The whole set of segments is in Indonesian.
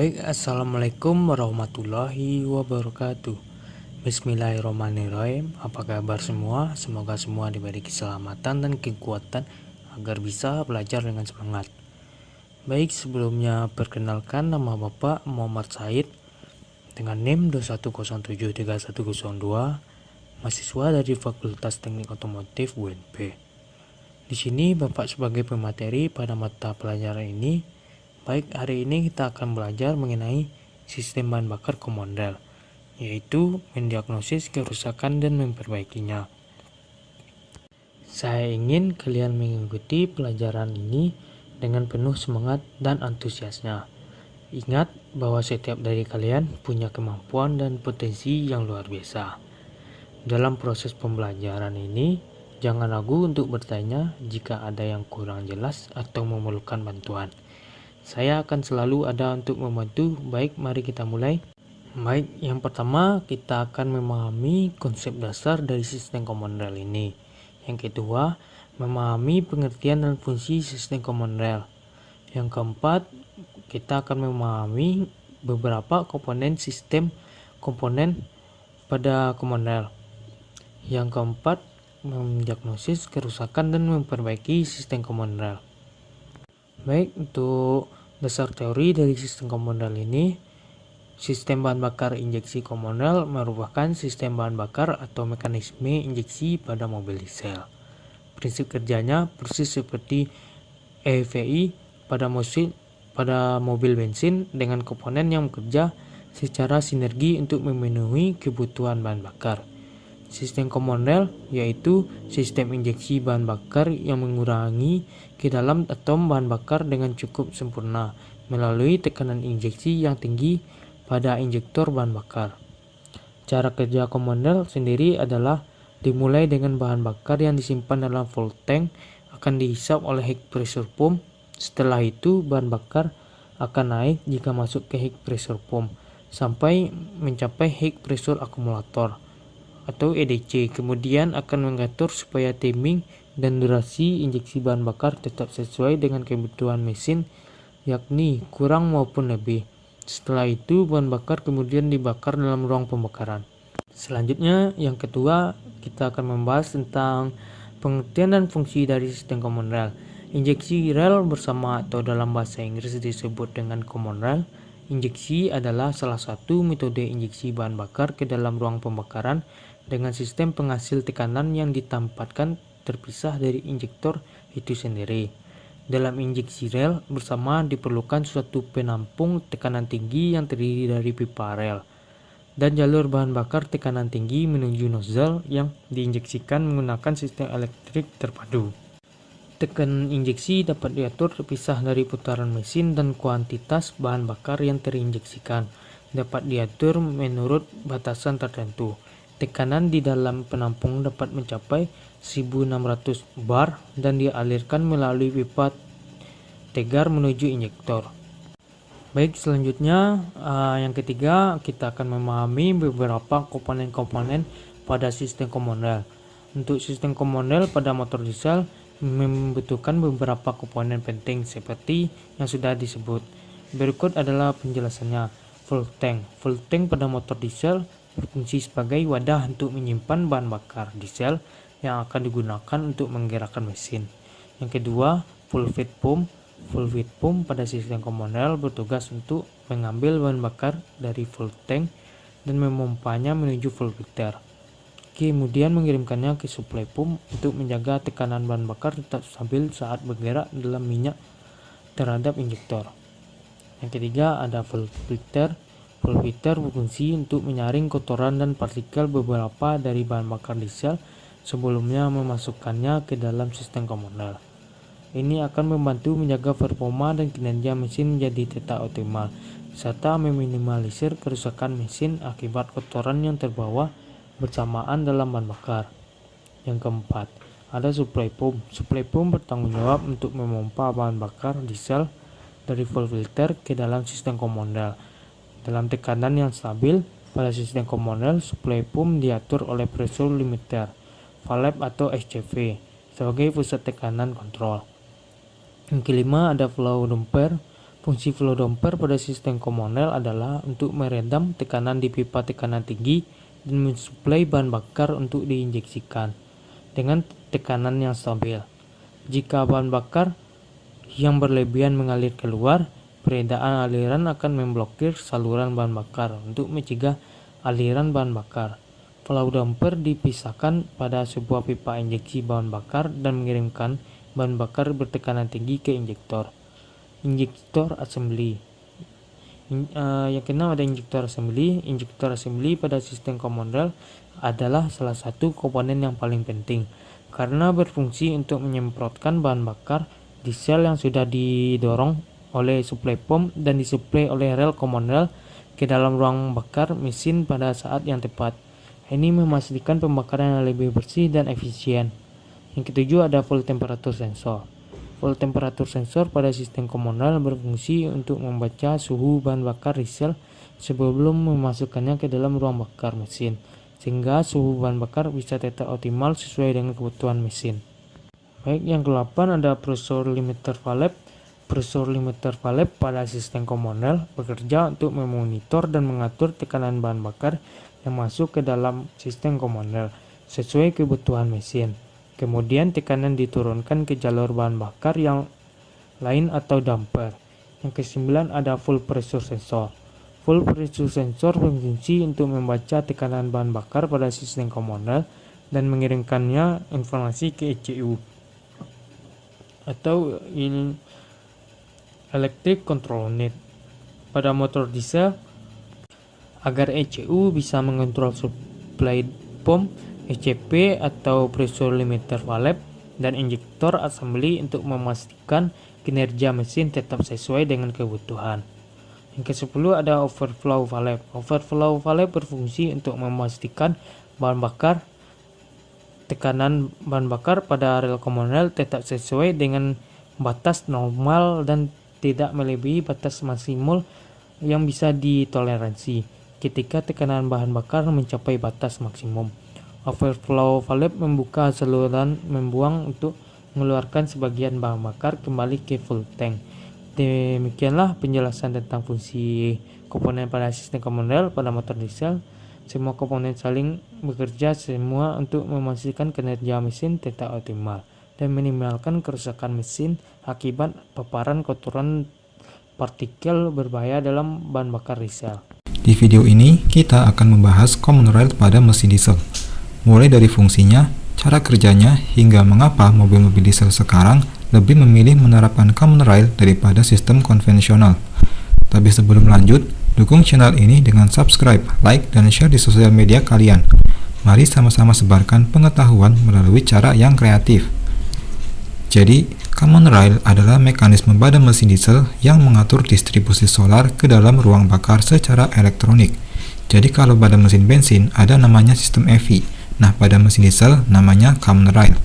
Baik, assalamualaikum warahmatullahi wabarakatuh. Bismillahirrahmanirrahim. Apa kabar semua? Semoga semua diberi keselamatan dan kekuatan agar bisa belajar dengan semangat. Baik, sebelumnya perkenalkan, nama Bapak Muhammad Said dengan NIM 210731002, mahasiswa dari Fakultas Teknik Otomotif UNP. Di sini Bapak sebagai pemateri pada mata pelajaran ini. Baik, hari ini kita akan belajar mengenai sistem bahan bakar komondel, yaitu mendiagnosis kerusakan dan memperbaikinya. Saya ingin kalian mengikuti pelajaran ini dengan penuh semangat dan antusiasnya. Ingat bahwa setiap dari kalian punya kemampuan dan potensi yang luar biasa. Dalam proses pembelajaran ini, jangan ragu untuk bertanya jika ada yang kurang jelas atau memerlukan bantuan. Saya akan selalu ada untuk membantu. Baik, mari kita mulai. Baik, yang pertama kita akan memahami konsep dasar dari sistem komondel ini. Yang kedua, memahami pengertian dan fungsi sistem komondel. Yang keempat, kita akan memahami beberapa komponen sistem komponen pada komondel. Yang keempat, mendiagnosis kerusakan dan memperbaiki sistem komondel. Baik, untuk dasar teori dari sistem komondel ini, sistem bahan bakar injeksi komondel merupakan sistem bahan bakar atau mekanisme injeksi pada mobil diesel. Prinsip kerjanya persis seperti EVI pada mobil bensin dengan komponen yang bekerja secara sinergi untuk memenuhi kebutuhan bahan bakar. Sistem komondel yaitu sistem injeksi bahan bakar yang mengurangi ke dalam atom bahan bakar dengan cukup sempurna melalui tekanan injeksi yang tinggi pada injektor bahan bakar. Cara kerja komondel sendiri adalah dimulai dengan bahan bakar yang disimpan dalam full tank akan dihisap oleh high pressure pump. Setelah itu bahan bakar akan naik jika masuk ke high pressure pump sampai mencapai high pressure akumulator atau EDC, kemudian akan mengatur supaya timing dan durasi injeksi bahan bakar tetap sesuai dengan kebutuhan mesin, yakni kurang maupun lebih. Setelah itu bahan bakar kemudian dibakar dalam ruang pembakaran. Selanjutnya, yang kedua, kita akan membahas tentang pengertian dan fungsi dari sistem komondel. Injeksi rel bersama atau dalam bahasa Inggris disebut dengan common rail. Injeksi adalah salah satu metode injeksi bahan bakar ke dalam ruang pembakaran dengan sistem penghasil tekanan yang ditempatkan terpisah dari injektor itu sendiri. Dalam injeksi rel bersama diperlukan suatu penampung tekanan tinggi yang terdiri dari pipa rel dan jalur bahan bakar tekanan tinggi menuju nozzle yang diinjeksikan menggunakan sistem elektrik terpadu. Tekanan injeksi dapat diatur terpisah dari putaran mesin dan kuantitas bahan bakar yang terinjeksikan dapat diatur menurut batasan tertentu. Tekanan di dalam penampung dapat mencapai 1600 bar dan dialirkan melalui pipa tegar menuju injektor. Baik, selanjutnya yang ketiga kita akan memahami beberapa komponen-komponen pada sistem komondel. Untuk sistem komondel pada motor diesel membutuhkan beberapa komponen penting seperti yang sudah disebut. Berikut adalah penjelasannya. Full tank. Full tank pada motor diesel berfungsi sebagai wadah untuk menyimpan bahan bakar diesel yang akan digunakan untuk menggerakkan mesin. Yang kedua, full feed pump. Full feed pump pada sistem komondel bertugas untuk mengambil bahan bakar dari full tank dan memompanya menuju full filter. Kemudian mengirimkannya ke supply pump untuk menjaga tekanan bahan bakar tetap stabil saat bergerak dalam minyak terhadap injektor. Yang ketiga ada full filter. Full filter berfungsi untuk menyaring kotoran dan partikel beberapa dari bahan bakar diesel sebelumnya memasukkannya ke dalam sistem komondel. Ini akan membantu menjaga performa dan kinerja mesin menjadi tetap optimal, serta meminimalisir kerusakan mesin akibat kotoran yang terbawa bersamaan dalam bahan bakar. Yang keempat, ada supply pump. Supply pump bertanggung jawab untuk memompa bahan bakar diesel dari full filter ke dalam sistem komondel. Dalam tekanan yang stabil, pada sistem komondel, supply pump diatur oleh pressure limiter, valve atau SCV, sebagai pusat tekanan kontrol. Yang kelima ada flow damper. Fungsi flow damper pada sistem komunal adalah untuk meredam tekanan di pipa tekanan tinggi dan mensuplai bahan bakar untuk diinjeksikan dengan tekanan yang stabil. Jika bahan bakar yang berlebihan mengalir keluar, peredaran aliran akan memblokir saluran bahan bakar untuk mencegah aliran bahan bakar. Flow damper dipisahkan pada sebuah pipa injeksi bahan bakar dan mengirimkan bahan bakar bertekanan tinggi ke injektor assembly. Yang keenam ada injektor assembly. Injektor assembly pada sistem komunal adalah salah satu komponen yang paling penting karena berfungsi untuk menyemprotkan bahan bakar di sel yang sudah didorong oleh suplai pom dan disuplai oleh rel komunal ke dalam ruang bakar mesin pada saat yang tepat. Ini memastikan pembakaran yang lebih bersih dan efisien. Yang ketujuh ada full temperature sensor. Full temperature sensor pada sistem komunal berfungsi untuk membaca suhu bahan bakar di sel sebelum memasukkannya ke dalam ruang bakar mesin, sehingga suhu bahan bakar bisa tetap optimal sesuai dengan kebutuhan mesin. Baik, yang ke-8 ada pressure limiter valve. Pressure limiter valve pada sistem komunal bekerja untuk memonitor dan mengatur tekanan bahan bakar yang masuk ke dalam sistem komunal sesuai kebutuhan mesin. Kemudian tekanan diturunkan ke jalur bahan bakar yang lain atau damper. Yang ke-9 ada full pressure sensor. Full pressure sensor berfungsi untuk membaca tekanan bahan bakar pada sistem komunal dan mengirimkannya informasi ke ECU atau Electric Control Unit pada motor diesel agar ECU bisa mengontrol supply pom, ECP atau pressure limiter valve, dan injektor assembly untuk memastikan kinerja mesin tetap sesuai dengan kebutuhan. Yang ke-10 ada overflow valve. Overflow valve berfungsi untuk memastikan tekanan bahan bakar pada rel komunal tetap sesuai dengan batas normal dan tidak melebihi batas maksimal yang bisa ditoleransi ketika tekanan bahan bakar mencapai batas maksimum. Overflow valve membuka saluran membuang untuk mengeluarkan sebagian bahan bakar kembali ke full tank. Demikianlah penjelasan tentang fungsi komponen pada sistem komunal pada motor diesel. Semua komponen saling bekerja semua untuk memastikan kinerja mesin tetap optimal dan minimalkan kerusakan mesin akibat paparan kotoran partikel berbahaya dalam bahan bakar diesel. Di video ini kita akan membahas common rail pada mesin diesel, mulai dari fungsinya, cara kerjanya, hingga mengapa mobil-mobil diesel sekarang lebih memilih menerapkan common rail daripada sistem konvensional. Tapi sebelum lanjut, dukung channel ini dengan subscribe, like, dan share di sosial media kalian. Mari sama-sama sebarkan pengetahuan melalui cara yang kreatif. Jadi, common rail adalah mekanisme pada mesin diesel yang mengatur distribusi solar ke dalam ruang bakar secara elektronik. Jadi kalau pada mesin bensin ada namanya sistem EV, nah pada mesin diesel namanya common rail.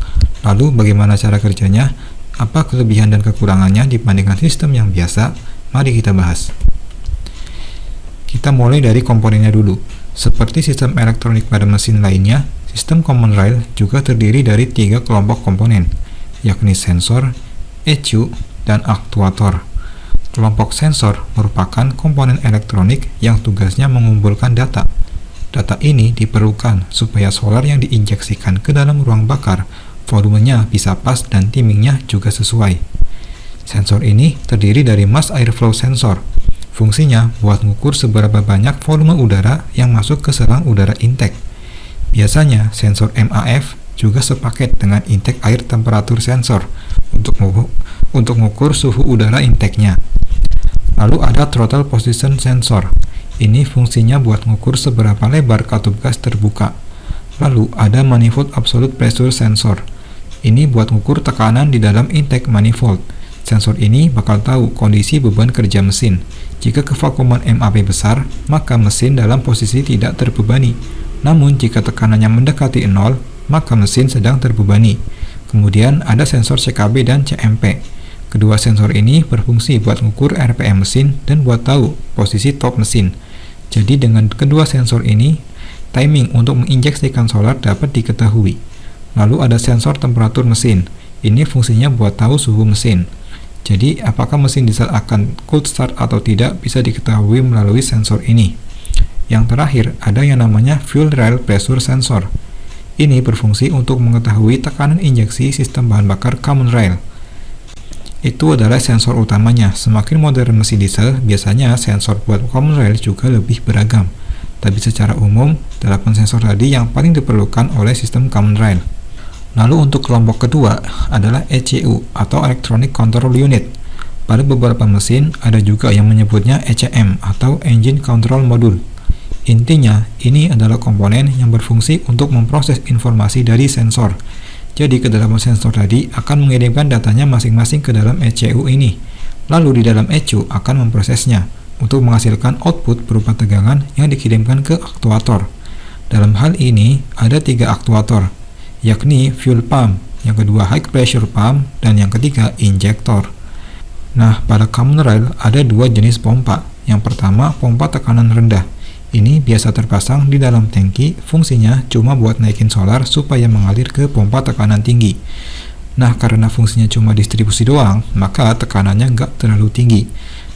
Lalu bagaimana cara kerjanya? Apa kelebihan dan kekurangannya dibandingkan sistem yang biasa? Mari kita bahas. Kita mulai dari komponennya dulu. Seperti sistem elektronik pada mesin lainnya, sistem common rail juga terdiri dari 3 kelompok komponen, yakni sensor, ECU, dan aktuator. Kelompok sensor merupakan komponen elektronik yang tugasnya mengumpulkan data. Data ini diperlukan supaya solar yang diinjeksikan ke dalam ruang bakar volumenya bisa pas dan timingnya juga sesuai. Sensor ini terdiri dari mass airflow sensor. Fungsinya buat mengukur seberapa banyak volume udara yang masuk ke selang udara intake. Biasanya sensor MAF juga sepaket dengan intake air temperatur sensor untuk mengukur suhu udara intake-nya. Lalu ada throttle position sensor. Ini fungsinya buat mengukur seberapa lebar katup gas terbuka. Lalu ada manifold absolute pressure sensor. Ini buat mengukur tekanan di dalam intake manifold. Sensor ini bakal tahu kondisi beban kerja mesin. Jika kevakuuman MAP besar, maka mesin dalam posisi tidak terbebani. Namun jika tekanannya mendekati 0, maka mesin sedang terbebani. Kemudian ada sensor CKB dan CMP. Kedua sensor ini berfungsi buat mengukur RPM mesin dan buat tahu posisi top mesin. Jadi dengan kedua sensor ini, timing untuk menginjeksikan solar dapat diketahui. Lalu ada sensor temperatur mesin. Ini fungsinya buat tahu suhu mesin. Jadi, apakah mesin diesel akan cold start atau tidak bisa diketahui melalui sensor ini. Yang terakhir, ada yang namanya fuel rail pressure sensor. Ini berfungsi untuk mengetahui tekanan injeksi sistem bahan bakar common rail. Itu adalah sensor utamanya. Semakin modern mesin diesel, biasanya sensor buat common rail juga lebih beragam. Tapi secara umum, 8 sensor tadi yang paling diperlukan oleh sistem common rail. Lalu untuk kelompok kedua adalah ECU atau Electronic Control Unit. Pada beberapa mesin ada juga yang menyebutnya ECM atau Engine Control Module. Intinya, ini adalah komponen yang berfungsi untuk memproses informasi dari sensor. Jadi kedalaman sensor tadi akan mengirimkan datanya masing-masing ke dalam ECU ini. Lalu di dalam ECU akan memprosesnya untuk menghasilkan output berupa tegangan yang dikirimkan ke aktuator. Dalam hal ini ada 3 aktuator, yakni fuel pump, yang kedua high pressure pump, dan yang ketiga injektor. Nah, pada common rail ada 2 jenis pompa. Yang pertama, pompa tekanan rendah. Ini biasa terpasang di dalam tangki, fungsinya cuma buat naikin solar supaya mengalir ke pompa tekanan tinggi. Nah, karena fungsinya cuma distribusi doang, maka tekanannya nggak terlalu tinggi.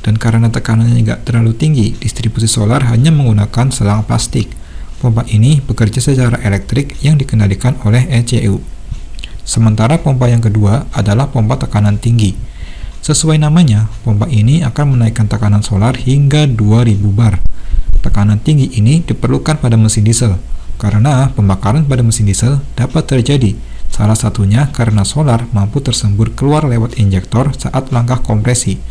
Dan karena tekanannya nggak terlalu tinggi, distribusi solar hanya menggunakan selang plastik. Pompa ini bekerja secara elektrik yang dikendalikan oleh ECU. Sementara pompa yang kedua adalah pompa tekanan tinggi. Sesuai namanya, pompa ini akan menaikkan tekanan solar hingga 2000 bar. Tekanan tinggi ini diperlukan pada mesin diesel, karena pembakaran pada mesin diesel dapat terjadi. Salah satunya karena solar mampu tersembur keluar lewat injektor saat langkah kompresi.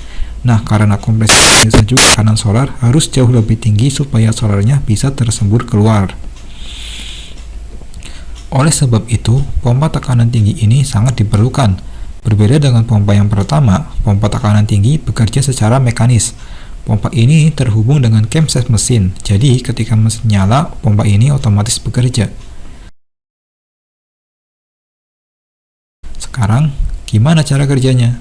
Nah, karena kompresi diesel juga tekanan solar harus jauh lebih tinggi supaya solarnya bisa tersembur keluar. Oleh sebab itu, pompa tekanan tinggi ini sangat diperlukan. Berbeda dengan pompa yang pertama, pompa tekanan tinggi bekerja secara mekanis. Pompa ini terhubung dengan camshaft mesin, jadi ketika mesin nyala, pompa ini otomatis bekerja. Sekarang, gimana cara kerjanya?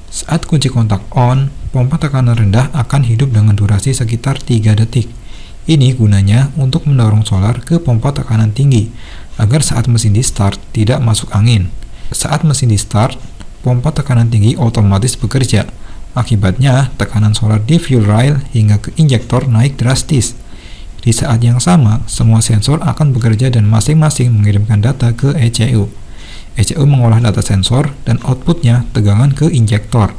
Saat kunci kontak on, pompa tekanan rendah akan hidup dengan durasi sekitar 3 detik. Ini gunanya untuk mendorong solar ke pompa tekanan tinggi, agar saat mesin di start tidak masuk angin. Saat mesin di start, pompa tekanan tinggi otomatis bekerja. Akibatnya, tekanan solar di fuel rail hingga ke injektor naik drastis. Di saat yang sama, semua sensor akan bekerja dan masing-masing mengirimkan data ke ECU. ECU mengolah data sensor dan outputnya tegangan ke injektor.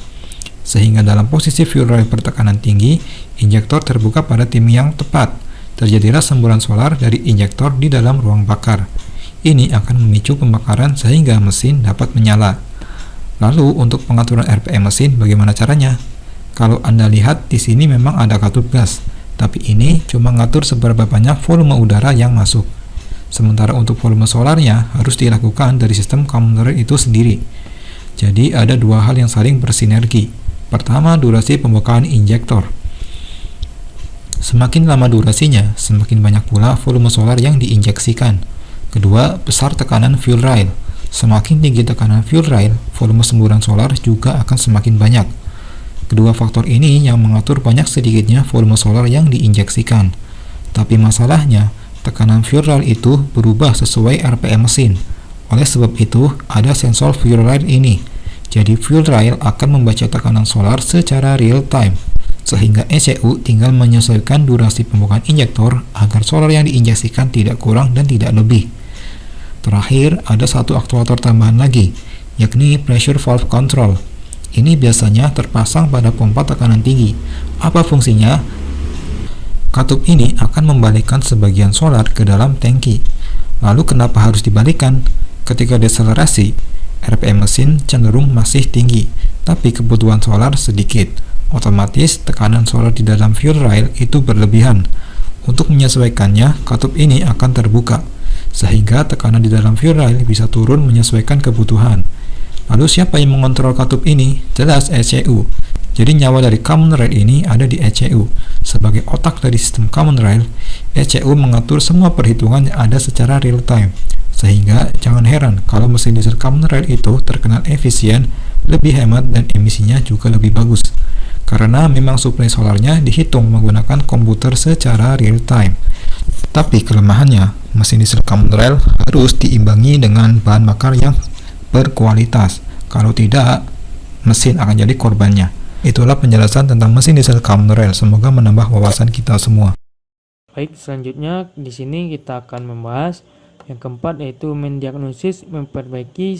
Sehingga dalam posisi fuel rail bertekanan tinggi, injektor terbuka pada titik yang tepat. Terjadilah semburan solar dari injektor di dalam ruang bakar. Ini akan memicu pembakaran sehingga mesin dapat menyala. Lalu untuk pengaturan RPM mesin bagaimana caranya? Kalau Anda lihat di sini memang ada katup gas, tapi ini cuma ngatur seberapa banyak volume udara yang masuk. Sementara untuk volume solarnya harus dilakukan dari sistem common rail itu sendiri. Jadi ada 2 hal yang saling bersinergi. Pertama, durasi pembukaan injektor. Semakin lama durasinya, semakin banyak pula volume solar yang diinjeksikan. Kedua, besar tekanan fuel rail. Semakin tinggi tekanan fuel rail, volume semburan solar juga akan semakin banyak. Kedua faktor ini yang mengatur banyak sedikitnya volume solar yang diinjeksikan. Tapi masalahnya, tekanan fuel rail itu berubah sesuai RPM mesin. Oleh sebab itu, ada sensor fuel rail ini. Jadi fuel rail akan membaca tekanan solar secara real time, sehingga ECU tinggal menyesuaikan durasi pembukaan injektor agar solar yang diinjeksikan tidak kurang dan tidak lebih. Terakhir, ada satu aktuator tambahan lagi, yakni pressure valve control. Ini biasanya terpasang pada pompa tekanan tinggi. Apa fungsinya? Katup ini akan membalikkan sebagian solar ke dalam tangki. Lalu kenapa harus dibalikkan? Ketika deselerasi, RPM mesin cenderung masih tinggi, tapi kebutuhan solar sedikit. Otomatis tekanan solar di dalam fuel rail itu berlebihan. Untuk menyesuaikannya, katup ini akan terbuka, sehingga tekanan di dalam fuel rail bisa turun menyesuaikan kebutuhan. Lalu siapa yang mengontrol katup ini? Jelas ECU. Jadi nyawa dari common rail ini ada di ECU. Sebagai otak dari sistem common rail, ECU mengatur semua perhitungan yang ada secara real time. Sehingga jangan heran kalau mesin diesel common rail itu terkenal efisien, lebih hemat, dan emisinya juga lebih bagus. Karena memang suplai solarnya dihitung menggunakan komputer secara real time. Tapi kelemahannya, mesin diesel common rail harus diimbangi dengan bahan bakar yang berkualitas. Kalau tidak, mesin akan jadi korbannya. Itulah penjelasan tentang mesin diesel common rail. Semoga menambah wawasan kita semua. Baik, selanjutnya di sini kita akan membahas yang keempat, yaitu mendiagnosis memperbaiki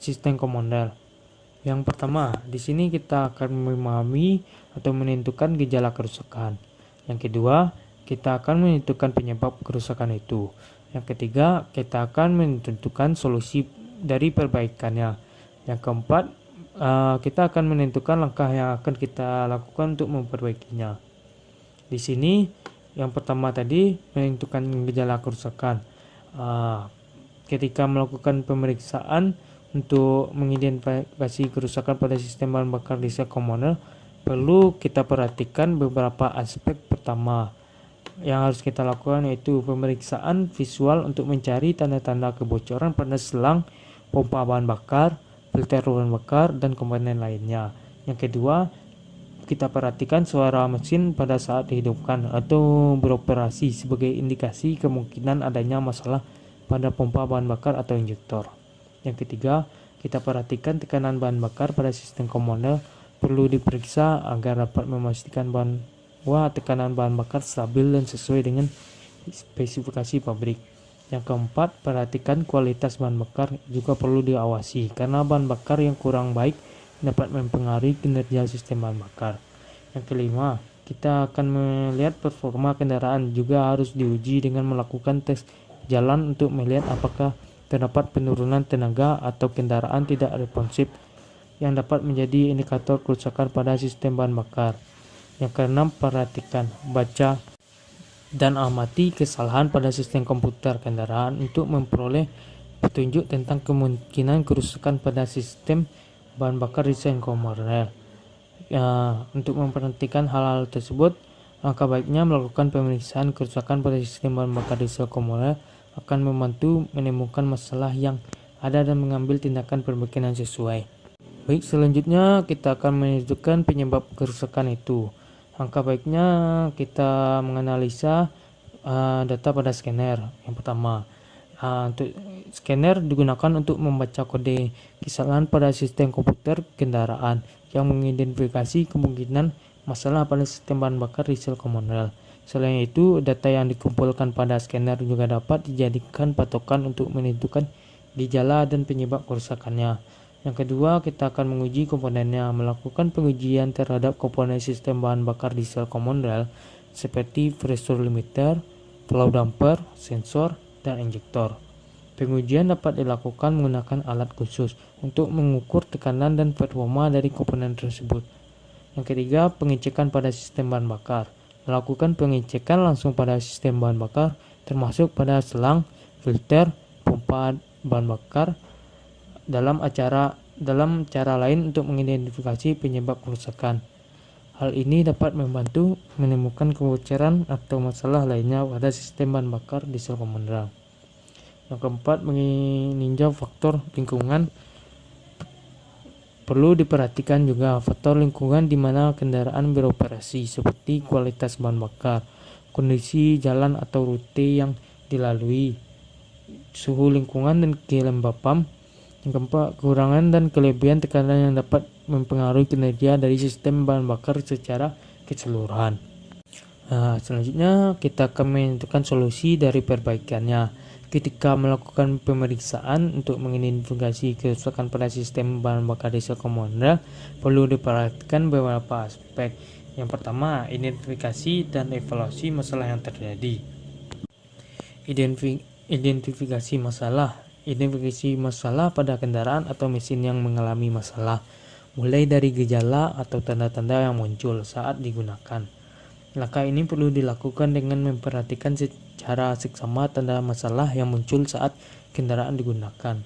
sistem common rail. Yang pertama, di sini kita akan memahami atau menentukan gejala kerusakan. Yang kedua, kita akan menentukan penyebab kerusakan itu. Yang ketiga, kita akan menentukan solusi dari perbaikannya. Yang keempat, kita akan menentukan langkah yang akan kita lakukan untuk memperbaikinya. Di sini, yang pertama tadi menentukan gejala kerusakan. Ketika melakukan pemeriksaan untuk mengidentifikasi kerusakan pada sistem bahan bakar diesel common rail, perlu kita perhatikan beberapa aspek. Pertama yang harus kita lakukan yaitu pemeriksaan visual untuk mencari tanda-tanda kebocoran pada selang, pompa bahan bakar, filter bahan bakar, dan komponen lainnya. Yang kedua, kita perhatikan suara mesin pada saat dihidupkan atau beroperasi sebagai indikasi kemungkinan adanya masalah pada pompa bahan bakar atau injektor. Yang ketiga, kita perhatikan tekanan bahan bakar pada sistem common rail, perlu diperiksa agar dapat memastikan bahwa tekanan bahan bakar stabil dan sesuai dengan spesifikasi pabrik. Yang keempat, perhatikan kualitas bahan bakar juga perlu diawasi karena bahan bakar yang kurang baik dapat mempengaruhi kinerja sistem bahan bakar. Yang kelima, kita akan melihat performa kendaraan, juga harus diuji dengan melakukan tes jalan untuk melihat apakah terdapat penurunan tenaga atau kendaraan tidak responsif yang dapat menjadi indikator kerusakan pada sistem bahan bakar. Yang keenam, perhatikan, baca, dan amati kesalahan pada sistem komputer kendaraan untuk memperoleh petunjuk tentang kemungkinan kerusakan pada sistem bahan bakar diesel common rail. Untuk memperhatikan hal-hal tersebut, langkah baiknya melakukan pemeriksaan kerusakan pada sistem bahan bakar diesel common rail akan membantu menemukan masalah yang ada dan mengambil tindakan perbaikan yang sesuai. Baik, selanjutnya kita akan menentukan penyebab kerusakan itu. Langkah baiknya kita menganalisa data pada scanner. Yang pertama, untuk scanner digunakan untuk membaca kode kesalahan pada sistem komputer kendaraan yang mengidentifikasi kemungkinan masalah pada sistem bahan bakar diesel common rail. Selain itu, data yang dikumpulkan pada scanner juga dapat dijadikan patokan untuk menentukan gejala dan penyebab kerusakannya. Yang kedua, kita akan menguji komponennya, melakukan pengujian terhadap komponen sistem bahan bakar diesel common rail seperti pressure limiter, flow damper, sensor, dan injektor. Pengujian dapat dilakukan menggunakan alat khusus untuk mengukur tekanan dan performa dari komponen tersebut. Yang ketiga, pengecekan pada sistem bahan bakar. Melakukan pengecekan langsung pada sistem bahan bakar, termasuk pada selang, filter, pompa bahan bakar, dalam cara lain untuk mengidentifikasi penyebab kerusakan. Hal ini dapat membantu menemukan kebocoran atau masalah lainnya pada sistem bahan bakar diesel common rail. Yang keempat, meninjau faktor lingkungan. Perlu diperhatikan juga faktor lingkungan di mana kendaraan beroperasi, seperti kualitas bahan bakar, kondisi jalan atau rute yang dilalui, suhu lingkungan dan kelembapan. Yang keempat, kekurangan dan kelebihan tekanan yang dapat mempengaruhi kinerja dari sistem bahan bakar secara keseluruhan. Selanjutnya kita akan menentukan solusi dari perbaikannya. Ketika melakukan pemeriksaan untuk mengidentifikasi kerusakan pada sistem bahan bakar diesel common rail, perlu diperhatikan beberapa aspek. Yang pertama, identifikasi dan evaluasi masalah yang terjadi. Identifikasi masalah pada kendaraan atau mesin yang mengalami masalah, mulai dari gejala atau tanda-tanda yang muncul saat digunakan. Langkah ini perlu dilakukan dengan memperhatikan secara seksama tanda masalah yang muncul saat kendaraan digunakan.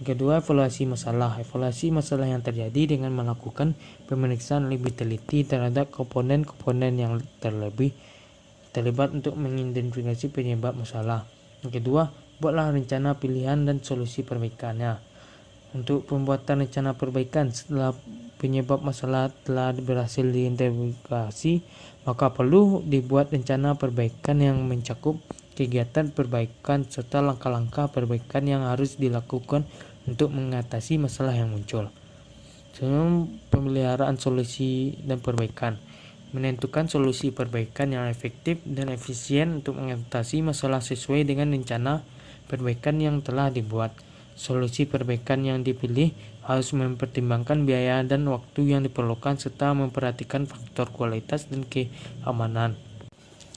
Yang kedua, evaluasi masalah. Evaluasi masalah yang terjadi dengan melakukan pemeriksaan lebih teliti terhadap komponen-komponen yang terlibat untuk mengidentifikasi penyebab masalah. Yang kedua, buatlah rencana pilihan dan solusi perbaikannya. Untuk pembuatan rencana perbaikan setelah penyebab masalah telah berhasil diidentifikasi, maka perlu dibuat rencana perbaikan yang mencakup kegiatan perbaikan serta langkah-langkah perbaikan yang harus dilakukan untuk mengatasi masalah yang muncul. Pemeliharaan solusi dan perbaikan. Menentukan solusi perbaikan yang efektif dan efisien untuk mengatasi masalah sesuai dengan rencana perbaikan yang telah dibuat. Solusi perbaikan yang dipilih harus mempertimbangkan biaya dan waktu yang diperlukan serta memperhatikan faktor kualitas dan keamanan.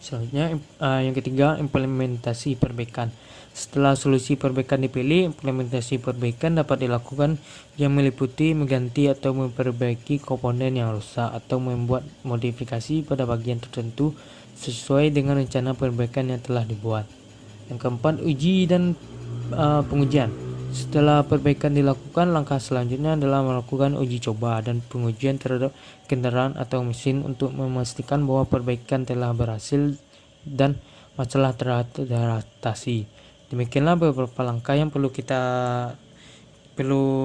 Selanjutnya, yang ketiga, implementasi perbaikan. Setelah solusi perbaikan dipilih, implementasi perbaikan dapat dilakukan yang meliputi mengganti atau memperbaiki komponen yang rusak atau membuat modifikasi pada bagian tertentu sesuai dengan rencana perbaikan yang telah dibuat. Yang keempat, uji dan pengujian. Setelah perbaikan dilakukan, langkah selanjutnya adalah melakukan uji coba dan pengujian terhadap kendaraan atau mesin untuk memastikan bahwa perbaikan telah berhasil dan masalah teratasi. Demikianlah beberapa langkah yang perlu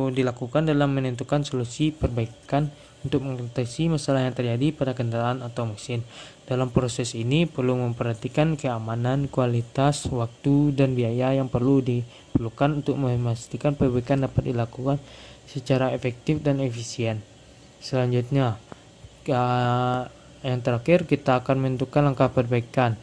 dilakukan dalam menentukan solusi perbaikan untuk mengatasi masalah yang terjadi pada kendaraan atau mesin. Dalam proses ini perlu memperhatikan keamanan, kualitas, waktu, dan biaya yang perlu diperlukan untuk memastikan perbaikan dapat dilakukan secara efektif dan efisien. Selanjutnya, yang terakhir kita akan menentukan langkah perbaikan.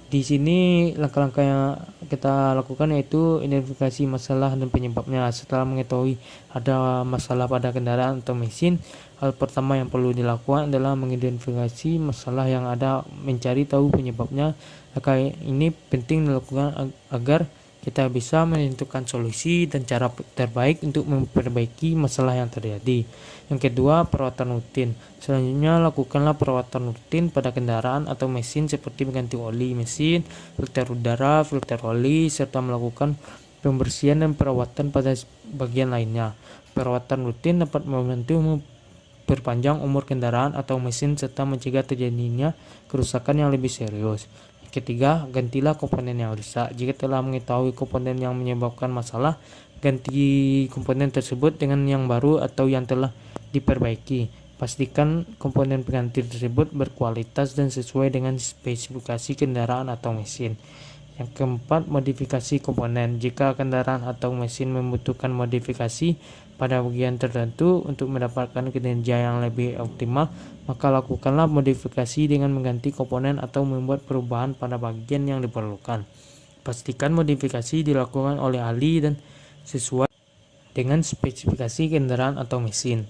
Di sini langkah-langkah yang kita lakukan yaitu identifikasi masalah dan penyebabnya. Setelah mengetahui ada masalah pada kendaraan atau mesin, hal pertama yang perlu dilakukan adalah mengidentifikasi masalah yang ada, mencari tahu penyebabnya. Langkah ini penting dilakukan agar kita bisa menentukan solusi dan cara terbaik untuk memperbaiki masalah yang terjadi. Yang kedua, perawatan rutin. Selanjutnya, lakukanlah perawatan rutin pada kendaraan atau mesin seperti mengganti oli mesin, filter udara, filter oli, serta melakukan pembersihan dan perawatan pada bagian lainnya. Perawatan rutin dapat membantu memperpanjang umur kendaraan atau mesin serta mencegah terjadinya kerusakan yang lebih serius. Ketiga, gantilah komponen yang rusak. Jika telah mengetahui komponen yang menyebabkan masalah, ganti komponen tersebut dengan yang baru atau yang telah diperbaiki. Pastikan komponen pengganti tersebut berkualitas dan sesuai dengan spesifikasi kendaraan atau mesin. Yang keempat, modifikasi komponen. Jika kendaraan atau mesin membutuhkan modifikasi pada bagian tertentu untuk mendapatkan kinerja yang lebih optimal, maka lakukanlah modifikasi dengan mengganti komponen atau membuat perubahan pada bagian yang diperlukan. Pastikan modifikasi dilakukan oleh ahli dan sesuai dengan spesifikasi kendaraan atau mesin.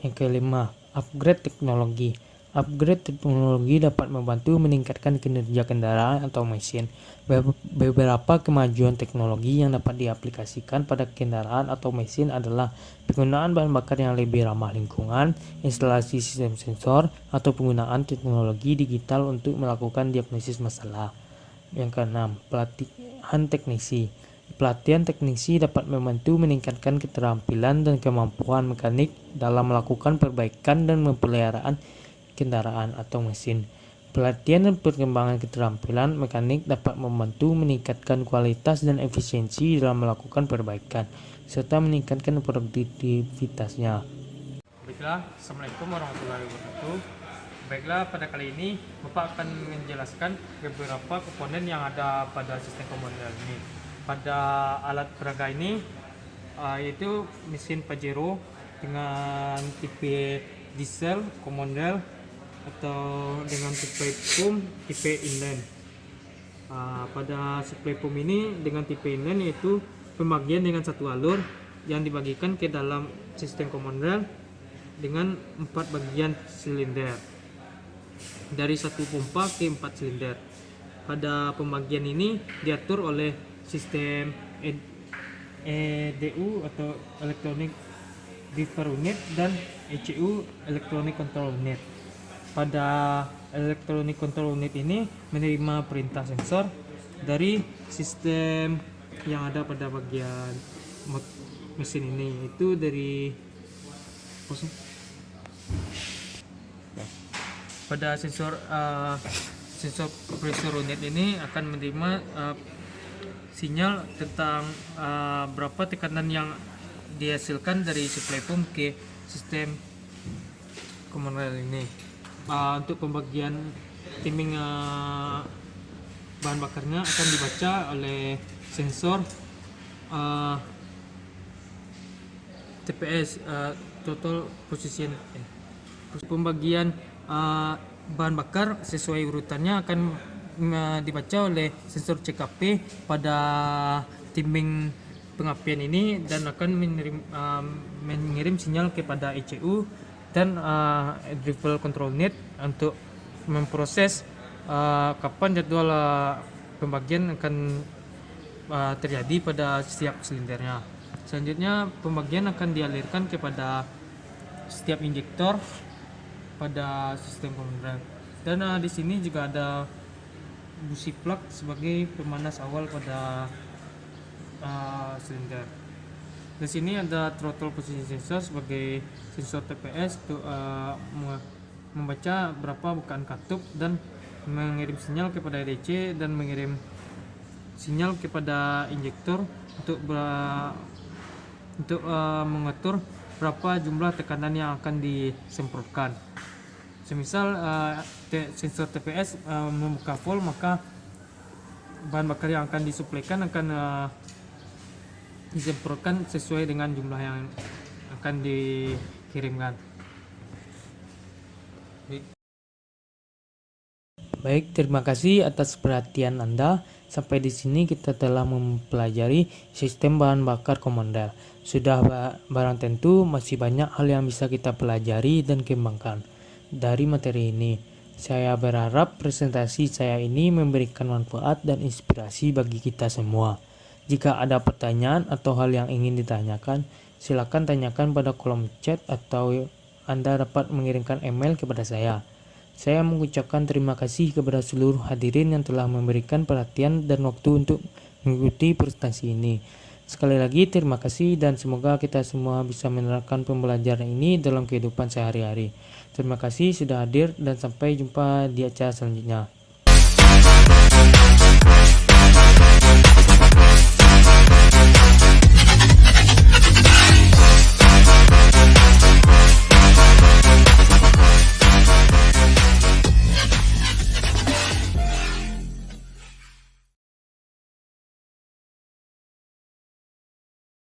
Yang kelima, upgrade teknologi. Upgrade teknologi dapat membantu meningkatkan kinerja kendaraan atau mesin. Beberapa kemajuan teknologi yang dapat diaplikasikan pada kendaraan atau mesin adalah penggunaan bahan bakar yang lebih ramah lingkungan, instalasi sistem sensor, atau penggunaan teknologi digital untuk melakukan diagnosis masalah. Yang keenam, pelatihan teknisi. Pelatihan teknisi dapat membantu meningkatkan keterampilan dan kemampuan mekanik dalam melakukan perbaikan dan pemeliharaan kendaraan atau mesin. Pelatihan dan perkembangan keterampilan mekanik dapat membantu meningkatkan kualitas dan efisiensi dalam melakukan perbaikan, serta meningkatkan produktivitasnya. Baiklah, Assalamualaikum warahmatullahi wabarakatuh. Baiklah, pada kali ini Bapak akan menjelaskan beberapa komponen yang ada pada sistem komponen ini. Pada alat peraga ini, yaitu mesin Pajero dengan tipe diesel, komodel, atau dengan supply pump tipe inline. Pada supply pump ini dengan tipe inline yaitu pembagian dengan satu alur yang dibagikan ke dalam sistem komodel dengan 4 bagian silinder dari satu pompa ke 4 silinder. Pada pembagian ini diatur oleh sistem EDU atau Electronic Differ Unit dan ECU Electronic Control Unit. Pada Electronic Control Unit ini menerima perintah sensor dari sistem yang ada pada bagian mesin ini, itu dari pada sensor pressure unit ini akan menerima sinyal tentang berapa tekanan yang dihasilkan dari supply pump ke sistem komodel ini. Untuk pembagian timing bahan bakarnya akan dibaca oleh sensor TPS total position. Pembagian bahan bakar sesuai urutannya akan dibaca oleh sensor CKP pada timbing pengapian ini dan akan mengirim sinyal kepada ECU dan driver control net untuk memproses kapan jadwal pembagian akan terjadi pada setiap silindernya. Selanjutnya pembagian akan dialirkan kepada setiap injektor pada sistem common rail. Dan di sini juga ada busi plug sebagai pemanas awal pada silinder. Di sini ada throttle position sensor sebagai sensor TPS untuk membaca berapa bukaan katup dan mengirim sinyal kepada DC dan mengirim sinyal kepada injektor untuk mengatur berapa jumlah tekanan yang akan disemprotkan. Semisal sensor TPS membuka full, maka bahan bakar yang akan disuplaikan akan disemprotkan sesuai dengan jumlah yang akan dikirimkan. Baik, terima kasih atas perhatian Anda. Sampai di sini kita telah mempelajari sistem bahan bakar common rail. Sudah barang tentu masih banyak hal yang bisa kita pelajari dan kembangkan dari materi ini. Saya berharap presentasi saya ini memberikan manfaat dan inspirasi bagi kita semua. Jika ada pertanyaan atau hal yang ingin ditanyakan, silakan tanyakan pada kolom chat atau Anda dapat mengirimkan email kepada saya. Saya mengucapkan terima kasih kepada seluruh hadirin yang telah memberikan perhatian dan waktu untuk mengikuti presentasi ini. Sekali lagi terima kasih dan semoga kita semua bisa menerapkan pembelajaran ini dalam kehidupan sehari-hari. Terima kasih sudah hadir dan sampai jumpa di acara selanjutnya.